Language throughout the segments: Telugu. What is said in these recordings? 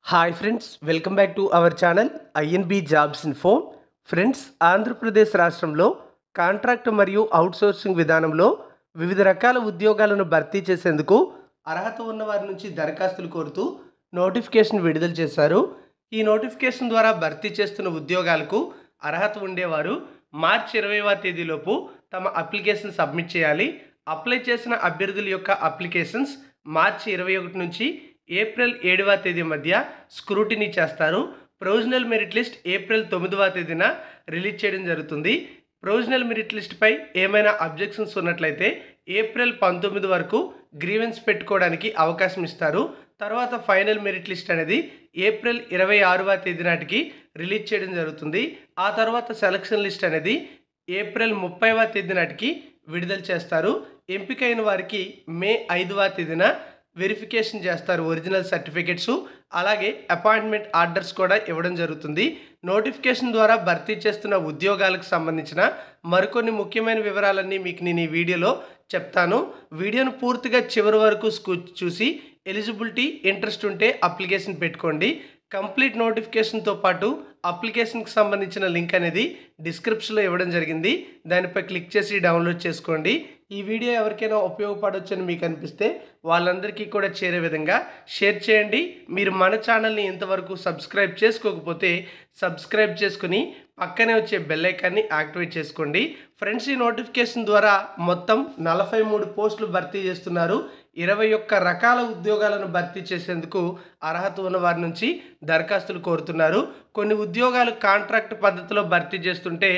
Hi friends, welcome back to our channel INB jobs info. Friends, Andhra Pradesh రాష్ట్రంలో కాంట్రాక్ట్ మరియు అవుట్సోర్సింగ్ విధానంలో వివిధ రకాల ఉద్యోగాలను భర్తీ చేసేందుకు అర్హత ఉన్న వారి నుంచి దరఖాస్తులు కోరుతూ నోటిఫికేషన్ విడుదల చేశారు. ఈ నోటిఫికేషన్ ద్వారా భర్తీ చేస్తున్న ఉద్యోగాలకు అర్హత ఉండేవారు మార్చి 20వ తేదీలోపు తమ అప్లికేషన్ సబ్మిట్ చేయాలి. అప్లై చేసిన అభ్యర్థుల యొక్క అప్లికేషన్స్ మార్చి 21 నుంచి ఏప్రిల్ 7వ తేదీ మధ్య స్క్రూటినీ చేస్తారు. ప్రొవిజనల్ మెరిట్ లిస్ట్ ఏప్రిల్ 9వ తేదీన రిలీజ్ చేయడం జరుగుతుంది. ప్రొవిజనల్ మెరిట్ లిస్ట్పై ఏమైనా అబ్జెక్షన్స్ ఉన్నట్లయితే ఏప్రిల్ 19 వరకు గ్రీవెన్స్ పెట్టుకోవడానికి అవకాశం ఇస్తారు. తర్వాత ఫైనల్ మెరిట్ లిస్ట్ అనేది ఏప్రిల్ 26వ తేదీ నాటికి రిలీజ్ చేయడం జరుగుతుంది. ఆ తర్వాత సెలక్షన్ లిస్ట్ అనేది ఏప్రిల్ 30వ తేదీ నాటికి విడుదల చేస్తారు. ఎంపికైన వారికి మే 5వ తేదీన వెరిఫికేషన్ చేస్తారు. ఒరిజినల్ సర్టిఫికెట్స్ అలాగే అపాయింట్మెంట్ ఆర్డర్స్ కూడా ఇవ్వడం జరుగుతుంది. నోటిఫికేషన్ ద్వారా భర్తీ చేస్తున్న ఉద్యోగాలకు సంబంధించిన మరికొన్ని ముఖ్యమైన వివరాలన్నీ మీకు నేను ఈ వీడియోలో చెప్తాను. వీడియోను పూర్తిగా చివరి వరకు చూసి ఎలిజిబిలిటీ ఇంట్రెస్ట్ ఉంటే అప్లికేషన్ పెట్టుకోండి. కంప్లీట్ నోటిఫికేషన్తో పాటు అప్లికేషన్కి సంబంధించిన లింక్ అనేది డిస్క్రిప్షన్లో ఇవ్వడం జరిగింది. దానిపై క్లిక్ చేసి డౌన్లోడ్ చేసుకోండి. ఈ వీడియో ఎవరికైనా ఉపయోగపడవచ్చని మీకు అనిపిస్తే వాళ్ళందరికీ కూడా చేరే విధంగా షేర్ చేయండి. మీరు మన ఛానల్ని ఇంతవరకు సబ్స్క్రైబ్ చేసుకోకపోతే సబ్స్క్రైబ్ చేసుకుని పక్కనే వచ్చే బెల్ ఐకాన్ని యాక్టివేట్ చేసుకోండి. ఫ్రెండ్స్, ఈ నోటిఫికేషన్ ద్వారా మొత్తం 43 పోస్టులు భర్తీ చేస్తున్నారు. 21 రకాల ఉద్యోగాలను భర్తీ చేసేందుకు అర్హత ఉన్న వారి నుంచి దరఖాస్తులు కోరుతున్నారు. కొన్ని ఉద్యోగాలు కాంట్రాక్ట్ పద్ధతిలో భర్తీ చేస్తుంటే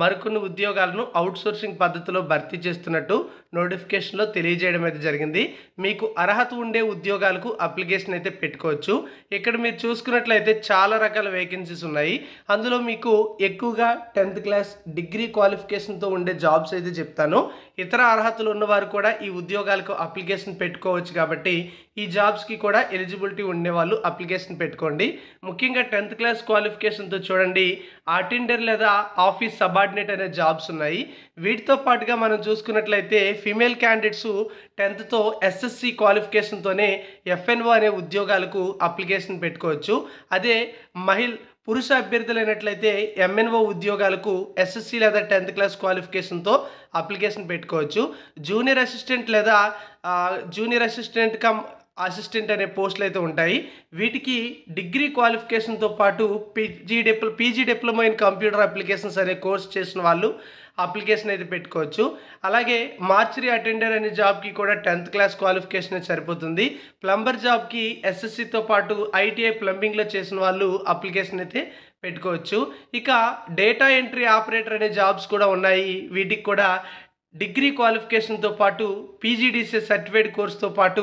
మరికొన్ని ఉద్యోగాలను అవుట్సోర్సింగ్ పద్ధతిలో భర్తీ చేస్తున్నట్టు నోటిఫికేషన్లో తెలియజేయడం అయితే జరిగింది. మీకు అర్హత ఉండే ఉద్యోగాలకు అప్లికేషన్ అయితే పెట్టుకోవచ్చు. ఇక్కడ మీరు చూసుకున్నట్లయితే చాలా రకాల వేకెన్సీస్ ఉన్నాయి. అందులో మీకు ఎక్కువగా 10th క్లాస్ డిగ్రీ క్వాలిఫికేషన్తో ఉండే జాబ్స్ అయితే చెప్తాను. ఇతర అర్హతలు ఉన్నవారు కూడా ఈ ఉద్యోగాలకు అప్లికేషన్ పెట్టుకోవచ్చు. కాబట్టి ఈ జాబ్స్కి కూడా ఎలిజిబిలిటీ ఉండేవాళ్ళు అప్లికేషన్ పెట్టుకోండి. ముఖ్యంగా 10th క్లాస్ క్వాలిఫికేషన్తో చూడండి, అటెండర్ లేదా ఆఫీస్ సబార్డినేట్ అనే జాబ్స్ ఉన్నాయి. వీటితో పాటుగా మనం చూసుకున్నట్లయితే ఫీమేల్ క్యాండిడేట్స్ 10th ఎస్ఎస్సి క్వాలిఫికేషన్తోనే ఎఫ్ఎన్ఓ అనే ఉద్యోగాలకు అప్లికేషన్ పెట్టుకోవచ్చు. అదే పురుష అభ్యర్థులైనట్లయితే ఎంఎన్ఓ ఉద్యోగాలకు ఎస్ఎస్సి లేదా 10th క్లాస్ క్వాలిఫికేషన్తో అప్లికేషన్ పెట్టుకోవచ్చు. జూనియర్ అసిస్టెంట్ లేదా జూనియర్ అసిస్టెంట్ కమ్ అసిస్టెంట్ అనే పోస్టులు అయితే ఉంటాయి. వీటికి డిగ్రీ క్వాలిఫికేషన్తో పాటు PG diploma in computer applications అనే కోర్స్ చేసిన వాళ్ళు అప్లికేషన్ అయితే పెట్టుకోవచ్చు. అలాగే మార్చరీ అటెండర్ అనే జాబ్కి కూడా 10th క్లాస్ క్వాలిఫికేషన్ సరిపోతుంది. ప్లంబర్ జాబ్కి ఎస్ఎస్సితో పాటు ఐటీఐ ప్లంబింగ్లో చేసిన వాళ్ళు అప్లికేషన్ అయితే పెట్టుకోవచ్చు. ఇక డేటా ఎంట్రీ ఆపరేటర్ అనే జాబ్స్ కూడా ఉన్నాయి. వీటికి కూడా డిగ్రీ క్వాలిఫికేషన్తో పాటు పీజీడీసీ సర్టిఫైడ్ కోర్స్తో పాటు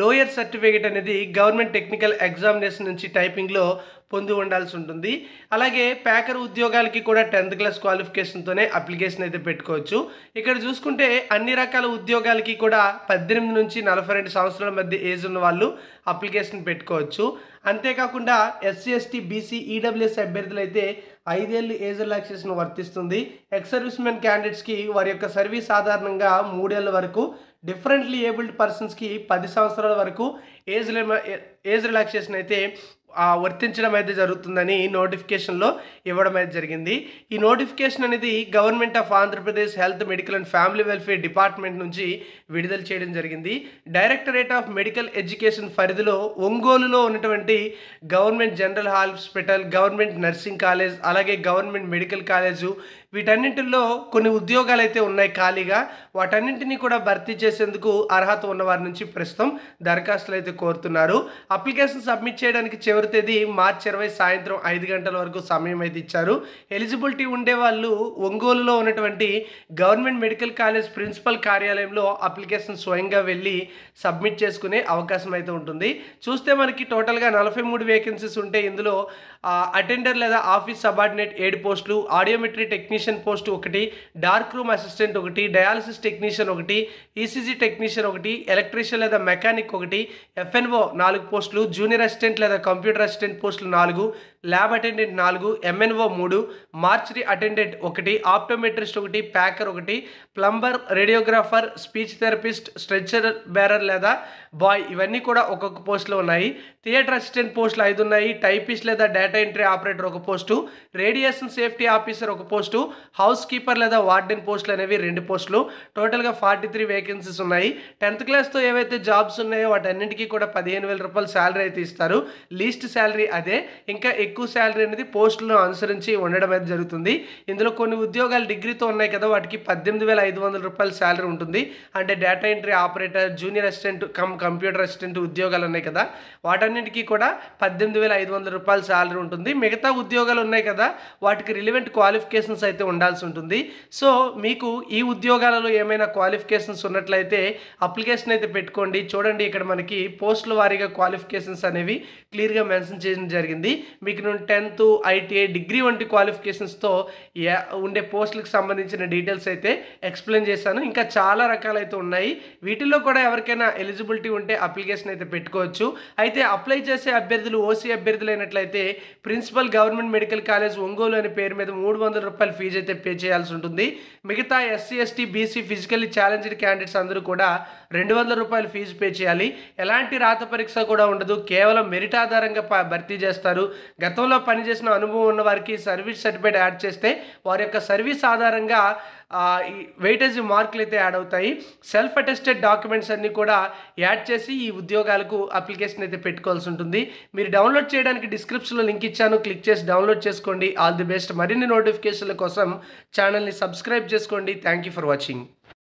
లోయర్ సర్టిఫికేట్ అనేది గవర్నమెంట్ టెక్నికల్ ఎగ్జామినేషన్ నుంచి టైపింగ్లో పొంది ఉండాల్సి ఉంటుంది. అలాగే ప్యాకర్ ఉద్యోగాలకి కూడా 10th క్లాస్ క్వాలిఫికేషన్తోనే అప్లికేషన్ అయితే పెట్టుకోవచ్చు. ఇక్కడ చూసుకుంటే అన్ని రకాల ఉద్యోగాలకి కూడా 18 నుంచి 42 సంవత్సరాల మధ్య ఏజ్ ఉన్న వాళ్ళు అప్లికేషన్ పెట్టుకోవచ్చు. అంతేకాకుండా ఎస్సీ ఎస్టీ బీసీ ఈడబ్ల్యూఎస్ అభ్యర్థులు అయితే 5 ఏళ్ళు ఏజ్ రిలాక్సేషన్ వర్తిస్తుంది. ఎక్స్ సర్వీస్ మెన్ క్యాండిడేట్స్కి వారి యొక్క సర్వీస్ సాధారణంగా 3 ఏళ్ళ వరకు, డిఫరెంట్లీ ఏబుల్డ్ పర్సన్స్కి 10 సంవత్సరాల వరకు ఏజ్ రిలాక్సేషన్ అయితే వర్తించడం అయితే జరుగుతుందని నోటిఫికేషన్లో ఇవ్వడం అయితే జరిగింది. ఈ నోటిఫికేషన్ అనేది government of Andhra Pradesh health medical and family welfare department నుంచి విడుదల చేయడం జరిగింది. డైరెక్టరేట్ ఆఫ్ మెడికల్ ఎడ్యుకేషన్ పరిధిలో ఒంగోలులో ఉన్నటువంటి government general hospital, government nursing college, అలాగే గవర్నమెంట్ మెడికల్ కాలేజు, వీటన్నింటిలో కొన్ని ఉద్యోగాలు అయితే ఉన్నాయి ఖాళీగా. వాటన్నింటినీ కూడా భర్తీ చేసేందుకు అర్హత ఉన్న వారి నుంచి ప్రస్తుతం దరఖాస్తులు అయితే కోరుతున్నారు. అప్లికేషన్ సబ్మిట్ చేయడానికి చివరి తేదీ మార్చి 20 సాయంత్రం 5 గంటల వరకు సమయం అయితే ఇచ్చారు. ఎలిజిబిలిటీ ఉండే వాళ్ళు ఒంగోలులో ఉన్నటువంటి గవర్నమెంట్ మెడికల్ కాలేజ్ ప్రిన్సిపల్ కార్యాలయంలో అప్లికేషన్ స్వయంగా వెళ్ళి సబ్మిట్ చేసుకునే అవకాశం అయితే ఉంటుంది. చూస్తే మనకి టోటల్గా 43 వేకెన్సీస్ ఉంటే ఇందులో అటెండర్ లేదా ఆఫీస్ సబార్డినేట్ 7 పోస్టులు, audiometry technician post 1, dark room assistant 1, dialysis technician 1, ECG technician 1, electrician లేదా మెకానిక్ 1, ఎఫ్ఎన్ఓ 4 పోస్టులు, జూనియర్ అసిస్టెంట్ లేదా కంప్యూటర్ అసిస్టెంట్ పోస్టులు 4, lab attendant 4, MNO 3, mortuary attendant 1, optometrist 1, packer 1, plumber, radiographer, speech therapist, stretcher bearer లేదా బాయ్ ఇవన్నీ కూడా ఒక్కొక్క పోస్టులో ఉన్నాయి. థియేటర్ అసిస్టెంట్ పోస్టులు 5 ఉన్నాయి. టైపిస్ట్ లేదా డేటా ఎంట్రీ ఆపరేటర్ ఒక పోస్టు, రేడియేషన్ సేఫ్టీ ఆఫీసర్ ఒక పోస్టు, హౌస్ కీపర్ లేదా వార్డెన్ పోస్టులు అనేవి 2 పోస్టులు. టోటల్గా 43 వేకెన్సీస్ ఉన్నాయి. 10th క్లాస్తో ఏవైతే జాబ్స్ ఉన్నాయో వాటన్నింటికీ కూడా 15,000 రూపాయలు శాలరీ అయితే ఇస్తారు. లీస్ట్ శాలరీ అదే, ఇంకా ఎక్కువ శాలరీ అనేది పోస్టులను అనుసరించి ఉండడం అయితే జరుగుతుంది. ఇందులో కొన్ని ఉద్యోగాలు డిగ్రీతో ఉన్నాయి కదా, వాటికి 18,500 రూపాయల శాలరీ ఉంటుంది. అంటే data entry operator, junior assistant computer assistant ఉద్యోగాలు ఉన్నాయి కదా, వాటన్నింటికీ కూడా 18,500 రూపాయల శాలరీ ఉంటుంది. మిగతా ఉద్యోగాలు ఉన్నాయి కదా, వాటికి రిలివెంట్ క్వాలిఫికేషన్స్ అయితే ఉండాల్సి ఉంటుంది. సో మీకు ఈ ఉద్యోగాలలో ఏమైనా క్వాలిఫికేషన్స్ ఉన్నట్లయితే అప్లికేషన్ అయితే పెట్టుకోండి. చూడండి, ఇక్కడ మనకి పోస్టుల వారీగా క్వాలిఫికేషన్స్ అనేవి క్లియర్గా మెన్షన్ చేయడం జరిగింది. మీకు నేను 10th, ఐటీఐ, డిగ్రీ వంటి క్వాలిఫికేషన్స్తో ఉండే పోస్టులకు సంబంధించిన డీటెయిల్స్ అయితే ఎక్స్ప్లెయిన్ చేశాను. ఇంకా చాలా రకాలైతే ఉన్నాయి. వీటిల్లో కూడా ఎవరికైనా ఎలిజిబిలిటీ ఉంటే అప్లికేషన్ అయితే పెట్టుకోవచ్చు. అయితే అప్లై చేసే అభ్యర్థులు ఓసీ అభ్యర్థులైనట్లయితే principal government medical college Ongole అనే పేరు మీద 300 రూపాయల ఫీజు అయితే పే చేయాల్సి ఉంటుంది. మిగతా SC, ST, BC, physically challenged candidates అందరూ కూడా 200 రూపాయలు ఫీజు పే చేయాలి. ఎలాంటి రాత పరీక్ష కూడా ఉండదు. కేవలం మెరిట్ ఆధారంగా భర్తీ చేస్తారు. గతంలో పనిచేసిన అనుభవం ఉన్న వారికి సర్వీస్ సర్టిఫికేట్ యాడ్ చేస్తే వారి యొక్క సర్వీస్ ఆధారంగా వెయిటేజ్ మార్కులు అయితే యాడ్ అవుతాయి. సెల్ఫ్ అటెస్టెడ్ డాక్యుమెంట్స్ అన్నీ కూడా యాడ్ చేసి ఈ ఉద్యోగాలకు అప్లికేషన్ అయితే పెట్టుకోవాల్సి ఉంటుంది. మీరు డౌన్లోడ్ చేయడానికి డిస్క్రిప్షన్లో లింక్ ఇచ్చాను, క్లిక్ చేసి డౌన్లోడ్ చేసుకోండి. All the best. మరిన్ని నోటిఫికేషన్ల కోసం ఛానల్ని సబ్స్క్రైబ్ చేసుకోండి. Thank you for watching.